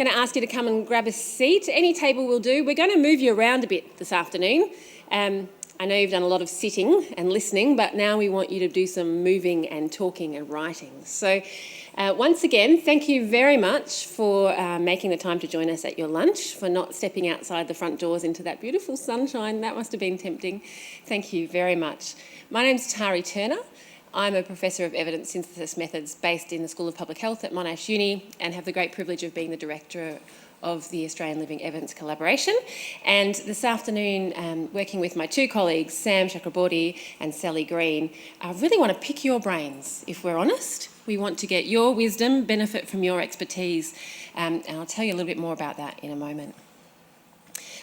going to ask you to come and grab a seat. Any table will do. We're going to move you around a bit this afternoon. I know you've done a lot of sitting and listening, but now we want you to do some moving and talking and writing. So once again, thank you very much for making the time to join us at your lunch, for not stepping outside the front doors into that beautiful sunshine. That must have been tempting. Thank you very much. My name's Tari Turner. I'm a Professor of Evidence Synthesis Methods based in the School of Public Health at Monash Uni and have the great privilege of being the Director of the Australian Living Evidence Collaboration. And this afternoon, working with my two colleagues, Sam Chakraborty and Sally Green, I really want to pick your brains, if we're honest. We want to get your wisdom, benefit from your expertise, and I'll tell you a little bit more about that in a moment.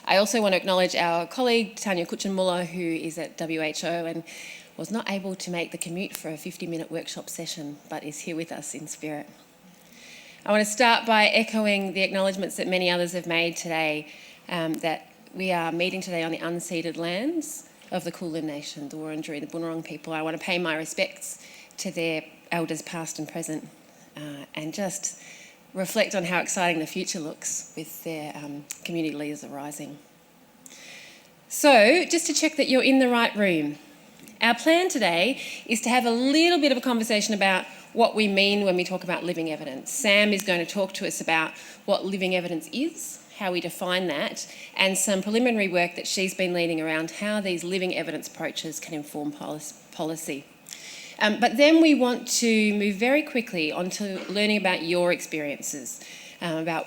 I also want to acknowledge our colleague, Tanya Kutchenmuller, who is at WHO and was not able to make the commute for a 50-minute workshop session, but is here with us in spirit. I want to start by echoing the acknowledgements that many others have made today, that we are meeting today on the unceded lands of the Kulin Nation, the Wurundjeri, the Bunurong people. I want to pay my respects to their elders past and present, and just reflect on how exciting the future looks with their community leaders arising. So, just to check that you're in the right room, our plan today is to have a little bit of a conversation about what we mean when we talk about living evidence. Sam is going to talk to us about what living evidence is, how we define that, and some preliminary work that she's been leading around how these living evidence approaches can inform policy. But then we want to move very quickly onto learning about your experiences, about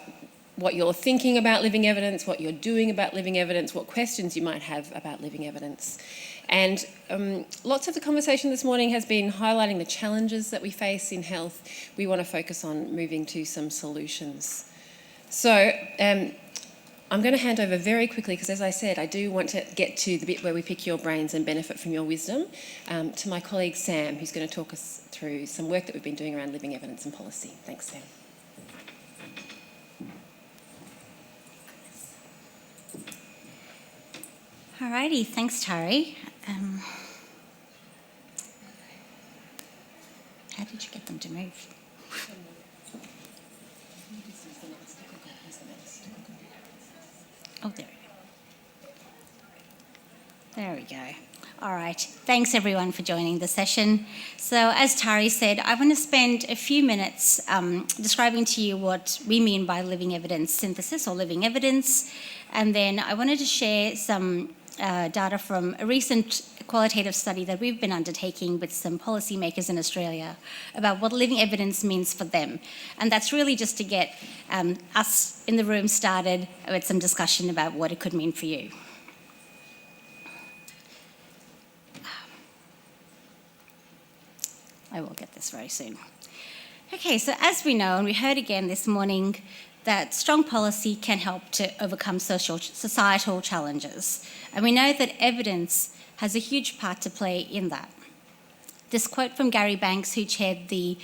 what you're thinking about living evidence, what you're doing about living evidence, what questions you might have about living evidence. And lots of the conversation this morning has been highlighting the challenges that we face in health. We want to focus on moving to some solutions. So I'm going to hand over very quickly, because as I said, I do want to get to the bit where we pick your brains and benefit from your wisdom, to my colleague Sam, who's going to talk us through some work that we've been doing around living evidence and policy. Thanks, Sam. Alrighty, thanks, Tari. How did you get them to move? Oh, there we go. There we go. All right, thanks everyone for joining the session. So as Tari said, I want to spend a few minutes describing to you what we mean by living evidence synthesis or living evidence, and then I wanted to share some data from a recent qualitative study that we've been undertaking with some policymakers in Australia about what living evidence means for them. And that's really just to get us in the room started with some discussion about what it could mean for you. I will get this very soon. Okay, so as we know, and we heard again this morning, that strong policy can help to overcome societal challenges. And we know that evidence has a huge part to play in that. This quote from Gary Banks, who chaired the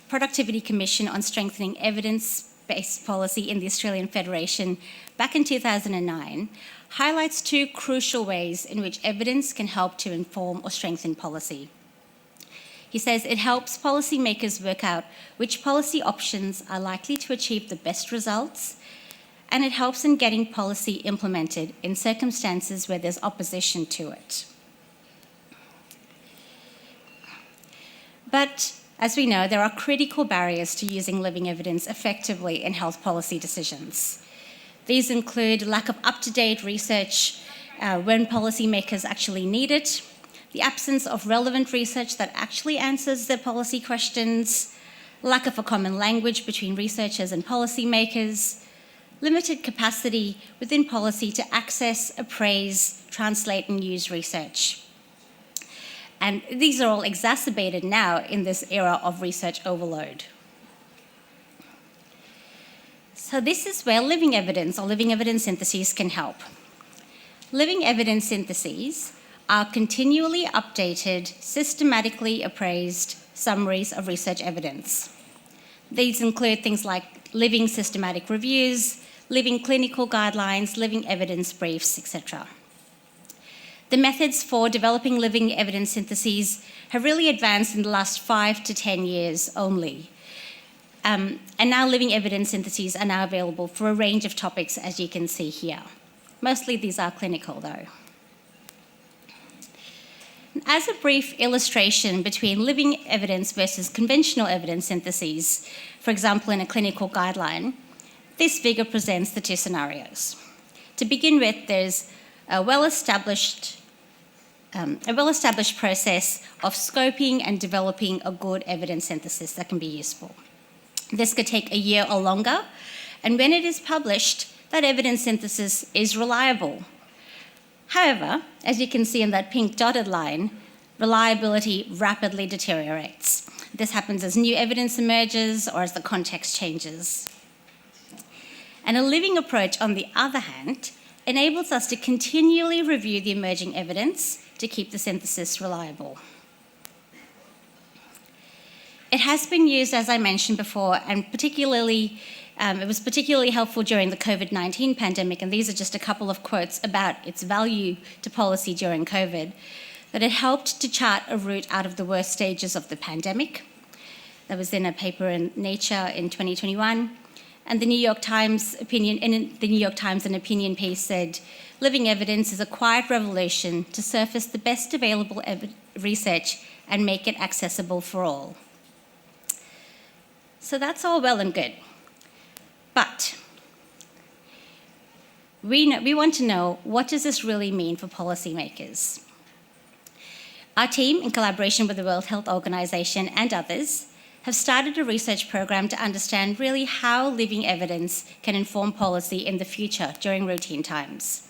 Productivity Commission on Strengthening Evidence-Based Policy in the Australian Federation back in 2009, highlights two crucial ways in which evidence can help to inform or strengthen policy. He says it helps policymakers work out which policy options are likely to achieve the best results, and it helps in getting policy implemented in circumstances where there's opposition to it. But as we know, there are critical barriers to using living evidence effectively in health policy decisions. These include lack of up-to-date research when policymakers actually need it, the absence of relevant research that actually answers the policy questions, lack of a common language between researchers and policymakers, limited capacity within policy to access, appraise, translate and use research. And these are all exacerbated now in this era of research overload. So this is where living evidence or living evidence syntheses can help. Living evidence syntheses are continually updated, systematically appraised summaries of research evidence. These include things like living systematic reviews, living clinical guidelines, living evidence briefs, etc. The methods for developing living evidence syntheses have really advanced in the last 5 to 10 years only. And now living evidence syntheses are now available for a range of topics, as you can see here. Mostly these are clinical, though. As a brief illustration between living evidence versus conventional evidence syntheses, for example, in a clinical guideline, this figure presents the two scenarios. To begin with, there's a well-established process of scoping and developing a good evidence synthesis that can be useful. This could take a year or longer, and when it is published, that evidence synthesis is reliable. However, as you can see in that pink dotted line, reliability rapidly deteriorates. This happens as new evidence emerges or as the context changes. And a living approach, on the other hand, enables us to continually review the emerging evidence to keep the synthesis reliable. It has been used, as I mentioned before, and it was particularly helpful during the COVID-19 pandemic, and these are just a couple of quotes about its value to policy during COVID, that it helped to chart a route out of the worst stages of the pandemic. That was in a paper in Nature in 2021. And the New York Times an opinion piece said, "Living evidence is a quiet revolution to surface the best available research and make it accessible for all." So that's all well and good. But we want to know, what does this really mean for policymakers? Our team, in collaboration with the World Health Organization and others, have started a research program to understand really how living evidence can inform policy in the future during routine times.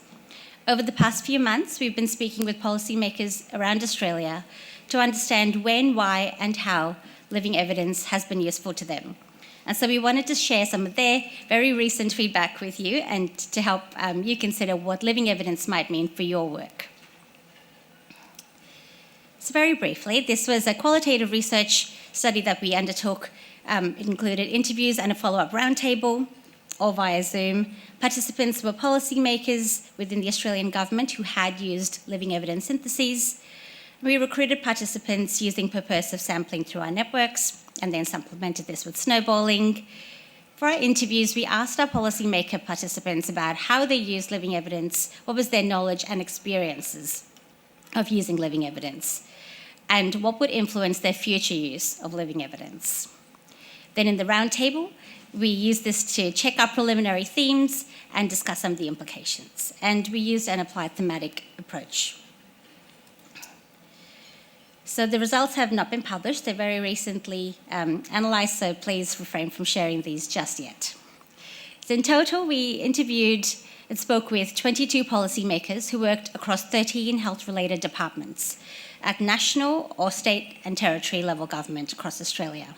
Over the past few months, we've been speaking with policymakers around Australia to understand when, why, and how living evidence has been useful to them. And so we wanted to share some of their very recent feedback with you and to help you consider what living evidence might mean for your work. So very briefly, this was a qualitative research study that we undertook. It included interviews and a follow-up roundtable, all via Zoom. Participants were policymakers within the Australian government who had used living evidence syntheses. We recruited participants using purposive sampling through our networks and then supplemented this with snowballing. For our interviews, we asked our policymaker participants about how they used living evidence, what was their knowledge and experiences of using living evidence, and what would influence their future use of living evidence. Then in the roundtable, we used this to check our preliminary themes and discuss some of the implications. And we used an applied thematic approach. So the results have not been published. They're very recently analysed, so please refrain from sharing these just yet. So in total, we interviewed and spoke with 22 policymakers who worked across 13 health-related departments at national or state and territory level government across Australia.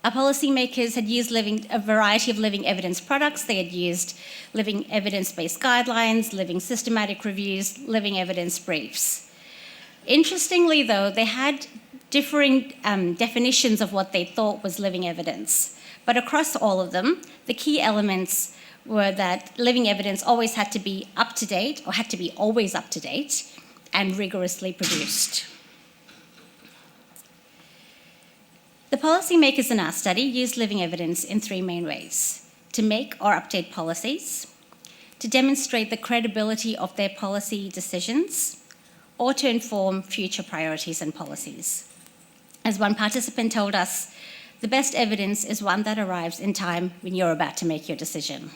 Our policymakers had used a variety of living evidence products. They had used living evidence-based guidelines, living systematic reviews, living evidence briefs. Interestingly, though, they had differing definitions of what they thought was living evidence. But across all of them, the key elements were that living evidence always had to be up to date, or had to be always up to date, and rigorously produced. The policymakers in our study used living evidence in three main ways: to make or update policies, to demonstrate the credibility of their policy decisions, or to inform future priorities and policies. As one participant told us, the best evidence is one that arrives in time when you're about to make your decision.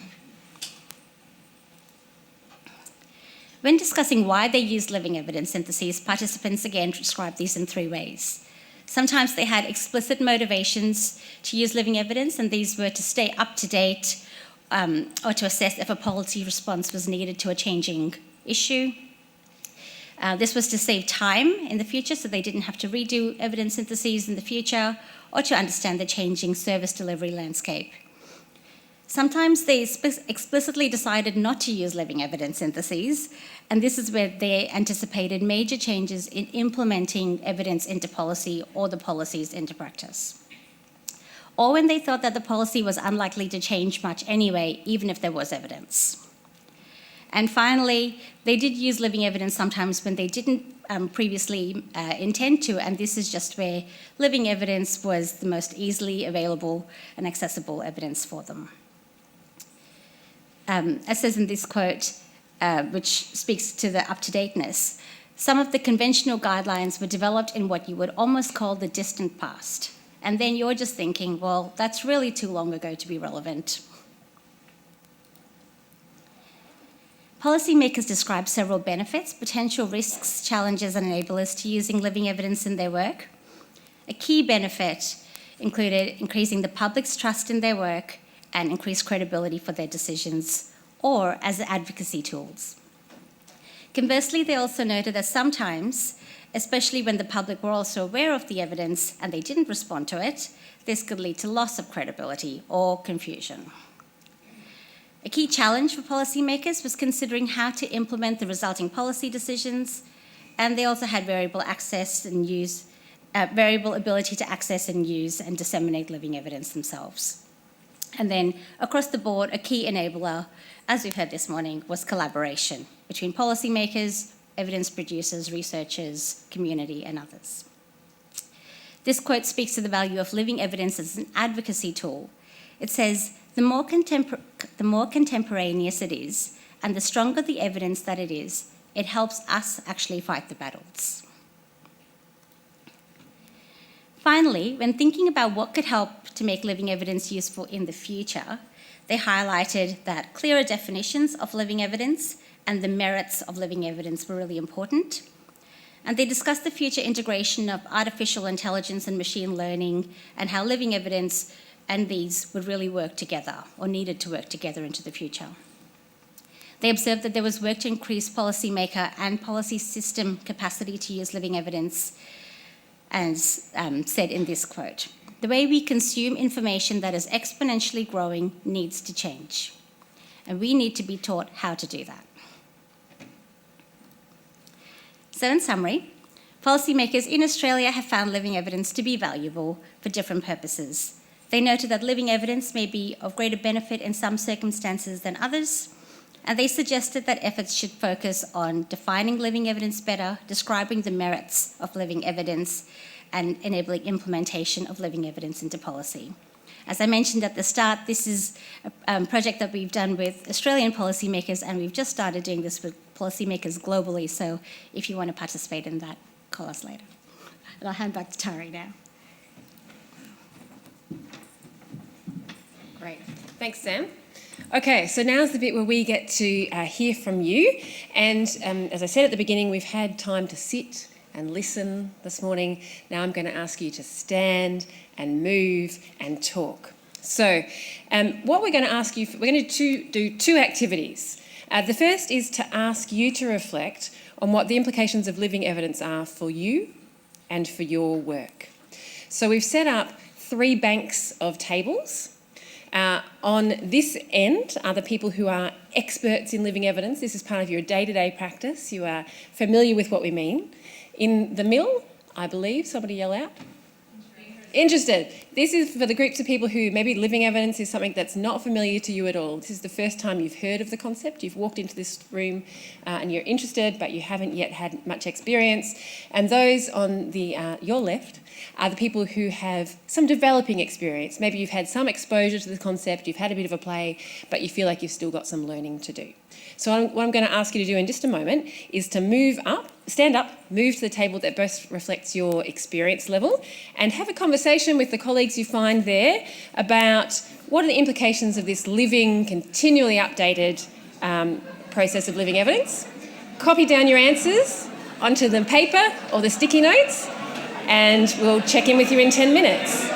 When discussing why they used living evidence syntheses, participants again described these in three ways. Sometimes they had explicit motivations to use living evidence, and these were to stay up to date or to assess if a policy response was needed to a changing issue. This was to save time in the future, so they didn't have to redo evidence syntheses in the future, or to understand the changing service delivery landscape. Sometimes they explicitly decided not to use living evidence syntheses, and this is where they anticipated major changes in implementing evidence into policy or the policies into practice. Or when they thought that the policy was unlikely to change much anyway, even if there was evidence. And finally, they did use living evidence sometimes when they didn't previously intend to, and this is just where living evidence was the most easily available and accessible evidence for them. As says in this quote, which speaks to the up-to-dateness, some of the conventional guidelines were developed in what you would almost call the distant past. And then you're just thinking, well, that's really too long ago to be relevant. Policymakers describe several benefits, potential risks, challenges, and enablers to using living evidence in their work. A key benefit included increasing the public's trust in their work and increased credibility for their decisions, or as advocacy tools. Conversely, they also noted that sometimes, especially when the public were also aware of the evidence and they didn't respond to it, this could lead to loss of credibility or confusion. A key challenge for policymakers was considering how to implement the resulting policy decisions, and they also had variable ability to access and use and disseminate living evidence themselves. And then across the board, a key enabler, as we've heard this morning, was collaboration between policymakers, evidence producers, researchers, community, and others. This quote speaks to the value of living evidence as an advocacy tool. It says, the more contemporaneous it is, and the stronger the evidence that it is, it helps us actually fight the battles. Finally, when thinking about what could help to make living evidence useful in the future, they highlighted that clearer definitions of living evidence and the merits of living evidence were really important. And they discussed the future integration of artificial intelligence and machine learning and how living evidence and these would really work together or needed to work together into the future. They observed that there was work to increase policymaker and policy system capacity to use living evidence, as said in this quote, the way we consume information that is exponentially growing needs to change, and we need to be taught how to do that. So in summary, policymakers in Australia have found living evidence to be valuable for different purposes. They noted that living evidence may be of greater benefit in some circumstances than others, and they suggested that efforts should focus on defining living evidence better, describing the merits of living evidence, and enabling implementation of living evidence into policy. As I mentioned at the start, this is a project that we've done with Australian policymakers, and we've just started doing this with policymakers globally, so if you want to participate in that, call us later. And I'll hand back to Tari now. Great. Thanks, Sam. Okay, so now's the bit where we get to hear from you. And as I said at the beginning, we've had time to sit and listen this morning. Now I'm going to ask you to stand and move and talk. So what we're going to ask you, we're going to do two activities. The first is to ask you to reflect on what the implications of living evidence are for you and for your work. So we've set up 3 banks of tables. On this end are the people who are experts in living evidence. This is part of your day-to-day practice. You are familiar with what we mean. In the middle, I believe, somebody yell out. Interested. This is for the groups of people who maybe living evidence is something that's not familiar to you at all. This is the first time you've heard of the concept. You've walked into this room and you're interested, but you haven't yet had much experience. And those on your left are the people who have some developing experience. Maybe you've had some exposure to the concept, you've had a bit of a play, but you feel like you've still got some learning to do. So what I'm going to ask you to do in just a moment is to stand up, move to the table that best reflects your experience level, and have a conversation with the colleagues you find there about what are the implications of this living, continually updated process of living evidence. Copy down your answers onto the paper or the sticky notes, and we'll check in with you in 10 minutes.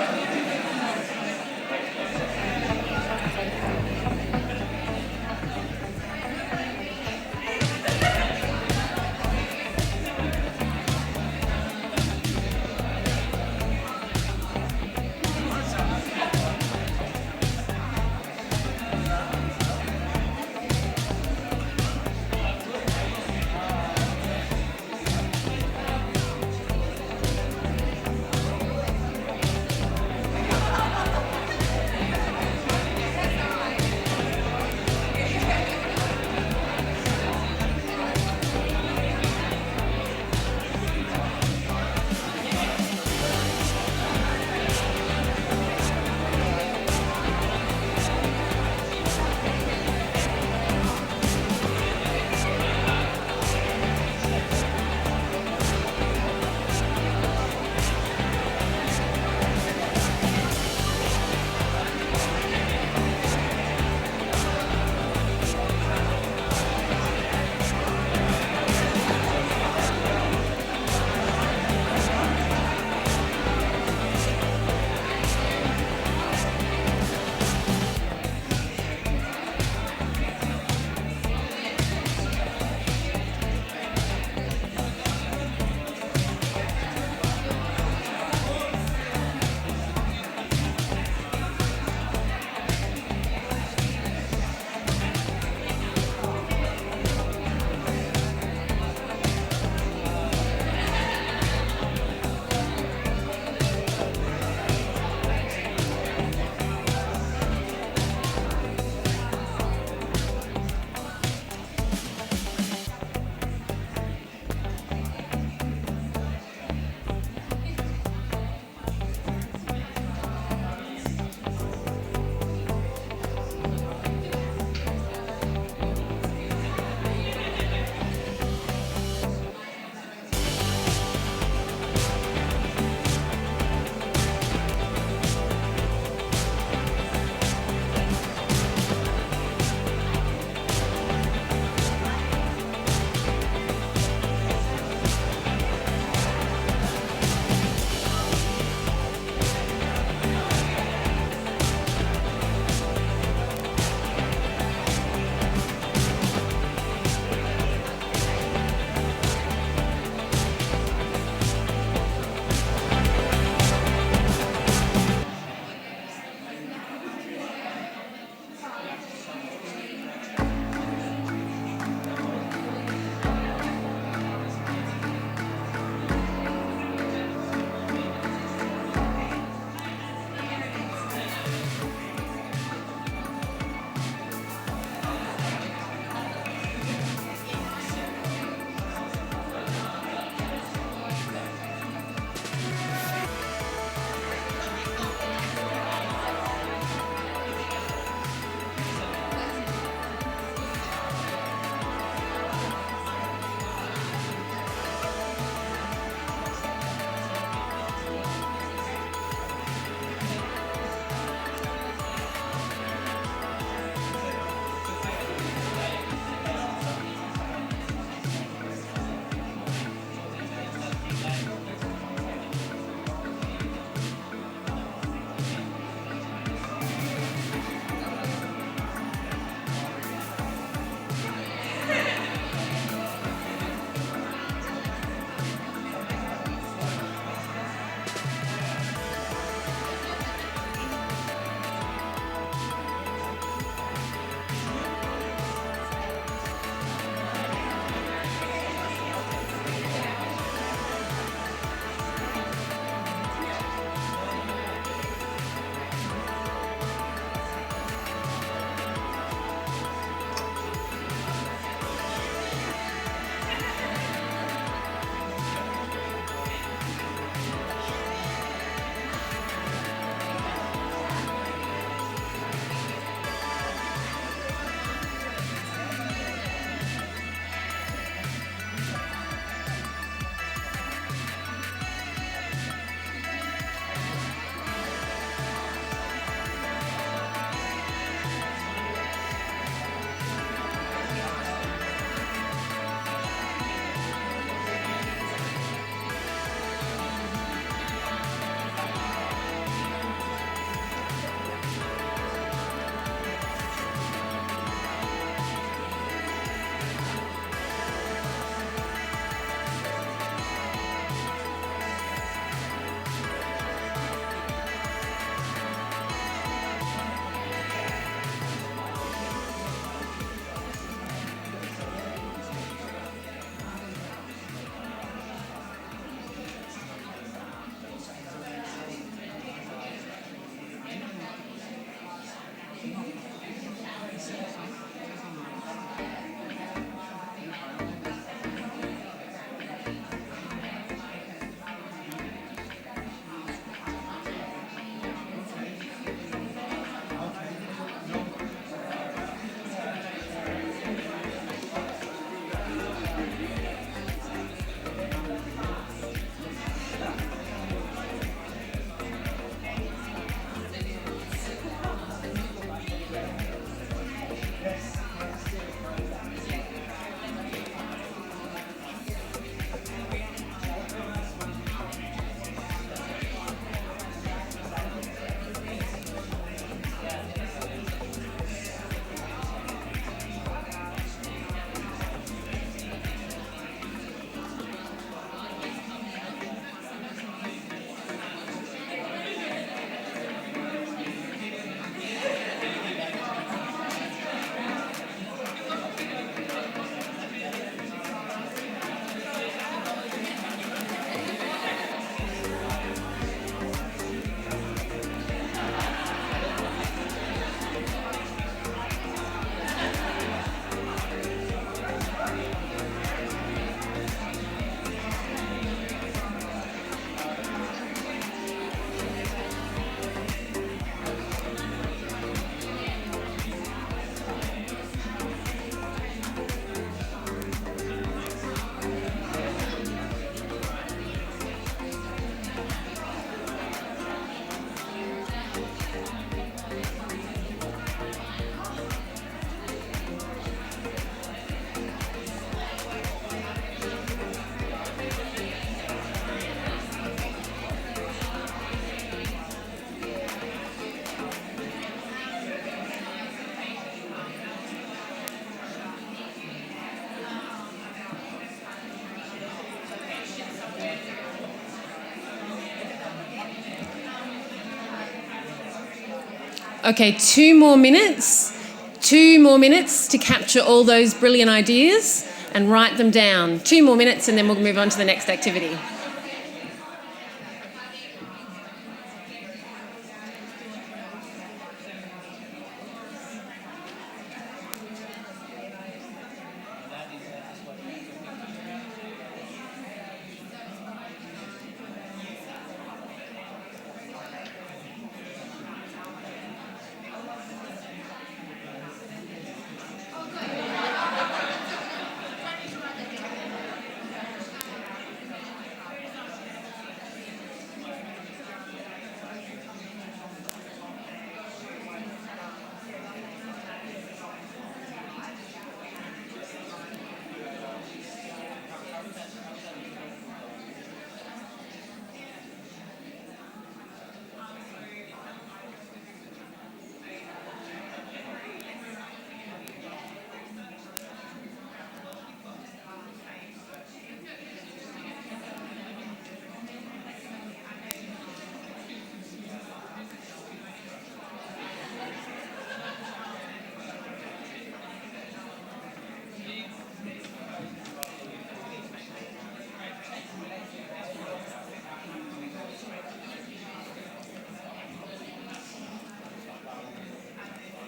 Okay, 2 more minutes. 2 more minutes to capture all those brilliant ideas and write them down. 2 more minutes and then we'll move on to the next activity.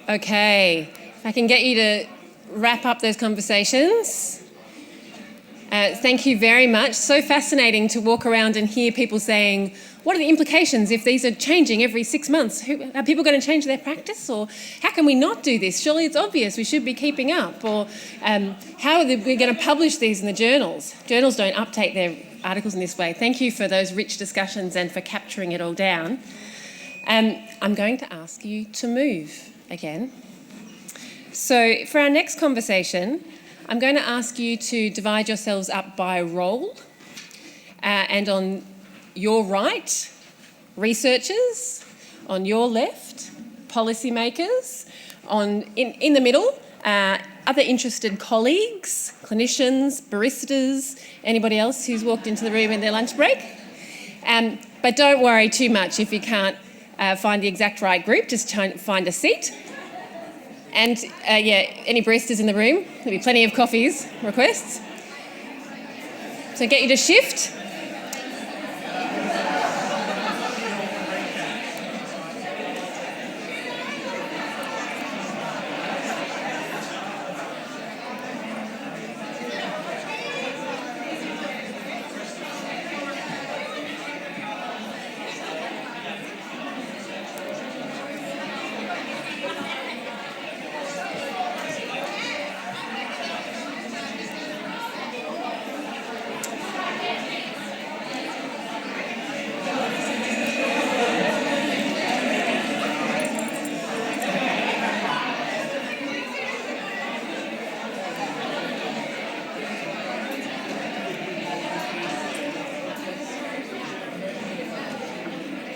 Okay, if I can get you to wrap up those conversations. Thank you very much. So fascinating to walk around and hear people saying, what are the implications if these are changing every 6 months? Are people going to change their practice? Or how can we not do this? Surely it's obvious we should be keeping up. Or how are we going to publish these in the journals? Journals don't update their articles in this way. Thank you for those rich discussions and for capturing it all down. I'm going to ask you to move again. So for our next conversation, I'm going to ask you to divide yourselves up by role, and on your right, researchers, on your left, policymakers, in the middle, other interested colleagues, clinicians, baristas, anybody else who's walked into the room in their lunch break. But don't worry too much if you can't find the exact right group, just try and find a seat. And any baristas in the room, there'll be plenty of coffees requests. So get you to shift.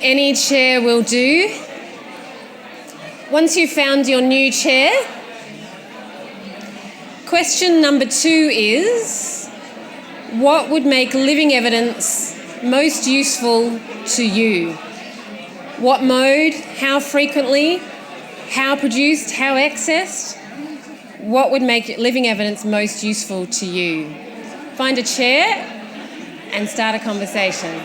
Any chair will do. Once you've found your new chair, question number 2 is, what would make living evidence most useful to you? What mode, how frequently, how produced, how accessed? What would make living evidence most useful to you? Find a chair and start a conversation.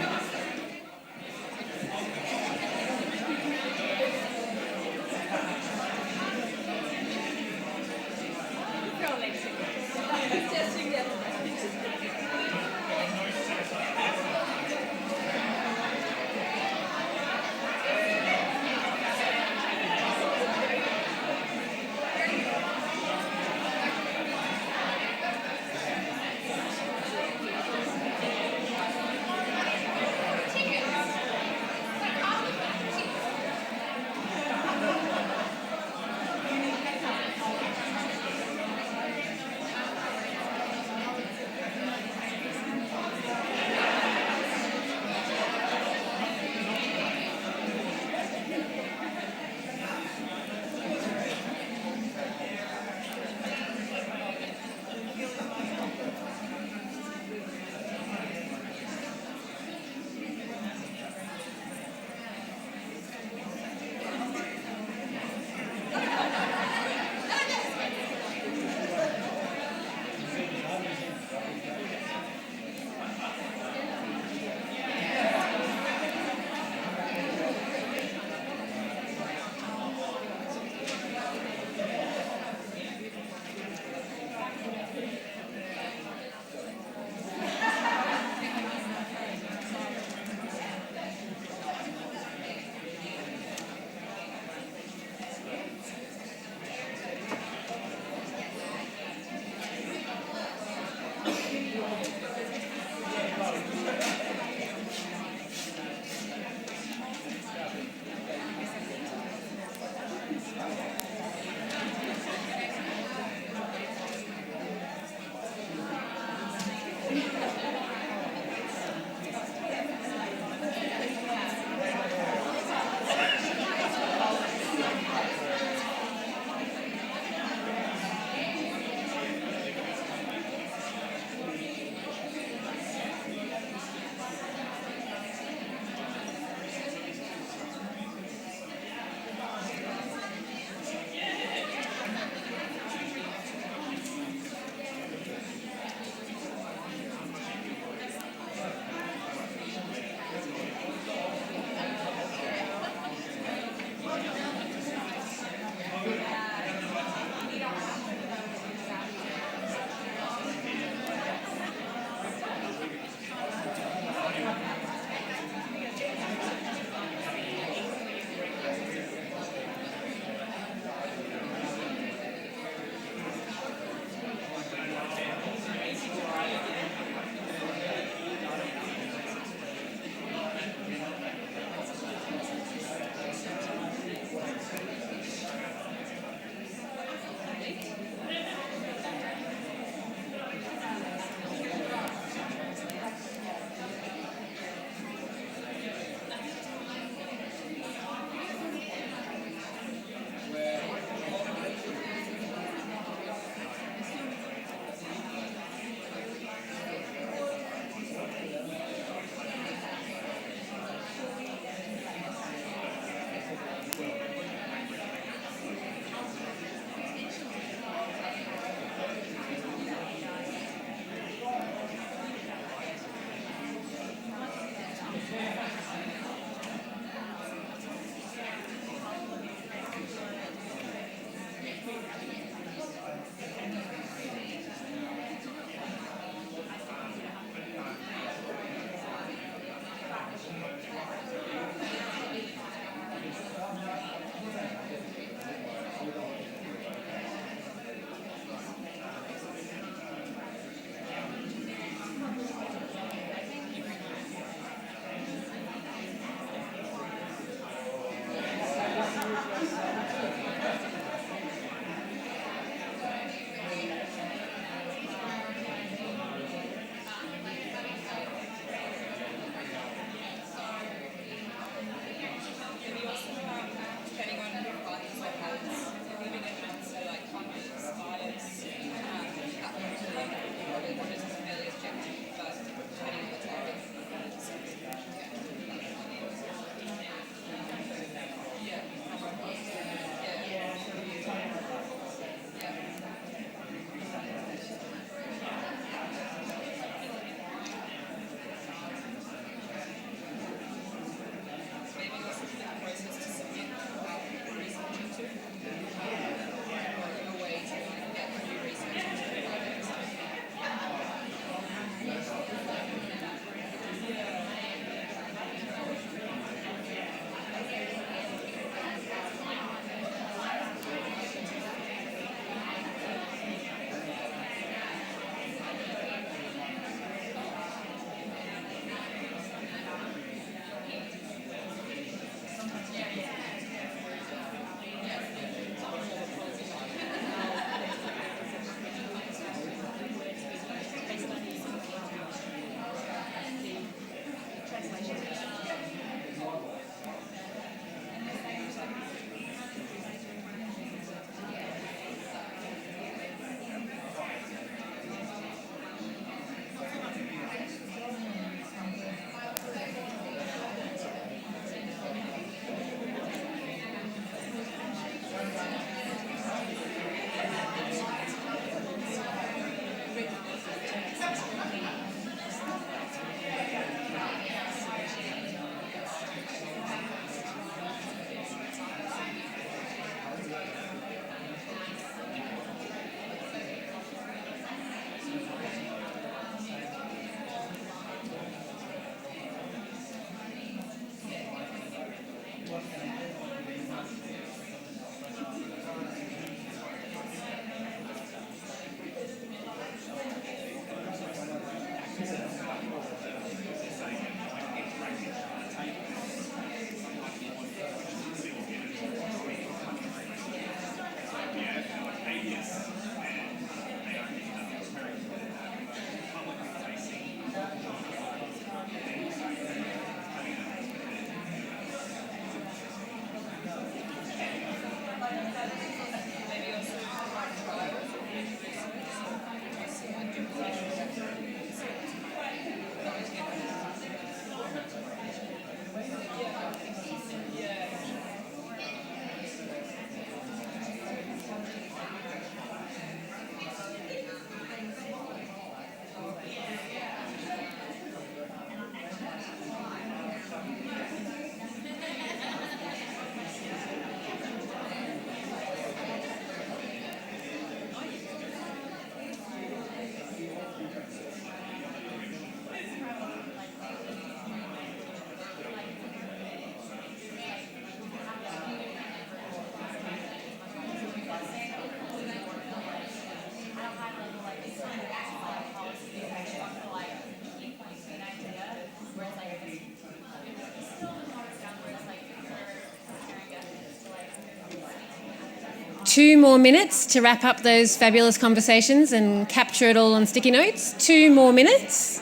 2 more minutes to wrap up those fabulous conversations and capture it all on sticky notes. 2 more minutes.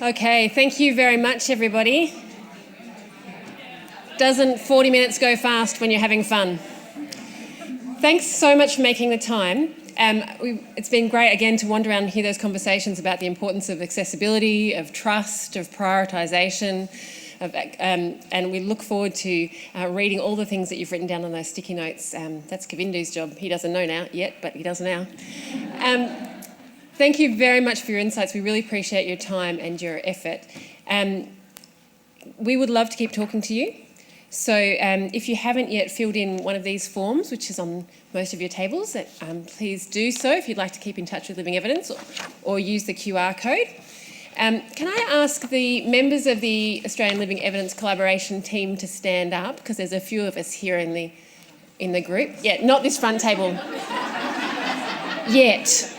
Okay, thank you very much, everybody. Doesn't 40 minutes go fast when you're having fun? Thanks so much for making the time. It's been great, again, to wander around and hear those conversations about the importance of accessibility, of trust, of prioritisation, and we look forward to reading all the things that you've written down on those sticky notes. That's Kavindu's job. He doesn't know now yet, but he does now. Thank you very much for your insights. We really appreciate your time and your effort. We would love to keep talking to you. So if you haven't yet filled in one of these forms, which is on most of your tables, please do so if you'd like to keep in touch with Living Evidence or use the QR code. Can I ask the members of the Australian Living Evidence Collaboration team to stand up, because there's a few of us here in the group. Yeah, not this front table. Yet.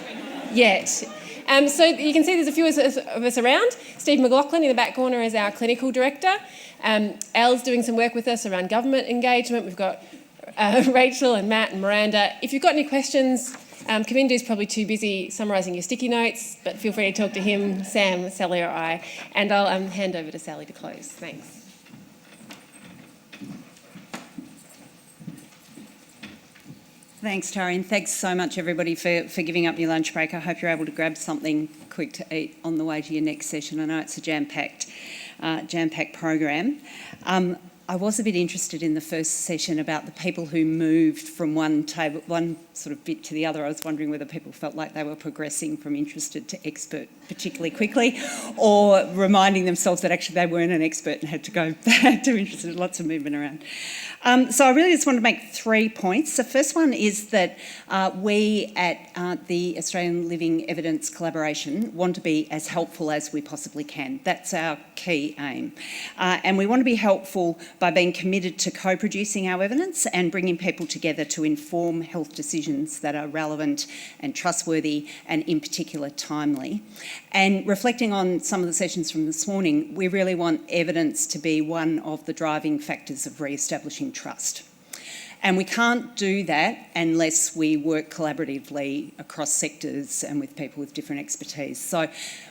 So you can see there's a few of us around. Steve McLaughlin in the back corner is our clinical director. Elle's doing some work with us around government engagement. We've got Rachel and Matt and Miranda. If you've got any questions, Kavindu's probably too busy summarising your sticky notes, but feel free to talk to him, Sam, Sally or I, and I'll hand over to Sally to close. Thanks. Thanks, Tari, and thanks so much, everybody, for giving up your lunch break. I hope you're able to grab something quick to eat on the way to your next session. I know it's a jam-packed program. I was a bit interested in the first session about the people who moved from one sort of bit to the other. I was wondering whether people felt like they were progressing from interested to expert particularly quickly, or reminding themselves that actually they weren't an expert and had to go back to interested. Lots of movement around. So I really just want to make 3 points. The first one is that we at the Australian Living Evidence Collaboration want to be as helpful as we possibly can. That's our key aim. And we want to be helpful by being committed to co-producing our evidence and bringing people together to inform health decisions that are relevant and trustworthy and in particular timely. And reflecting on some of the sessions from this morning, we really want evidence to be one of the driving factors of re-establishing trust. And we can't do that unless we work collaboratively across sectors and with people with different expertise. So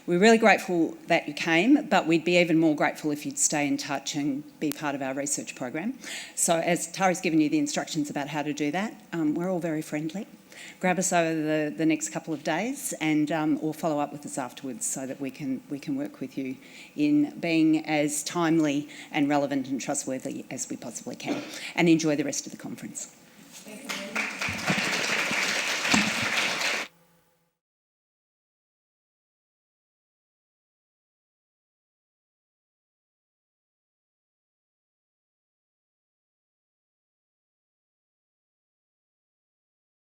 we're really grateful that you came, but we'd be even more grateful if you'd stay in touch and be part of our research program. So as Tari's given you the instructions about how to do that, we're all very friendly. grab us over the next couple of days and or follow up with us afterwards so that we can work with you in being as timely and relevant and trustworthy as we possibly can. And enjoy the rest of the conference.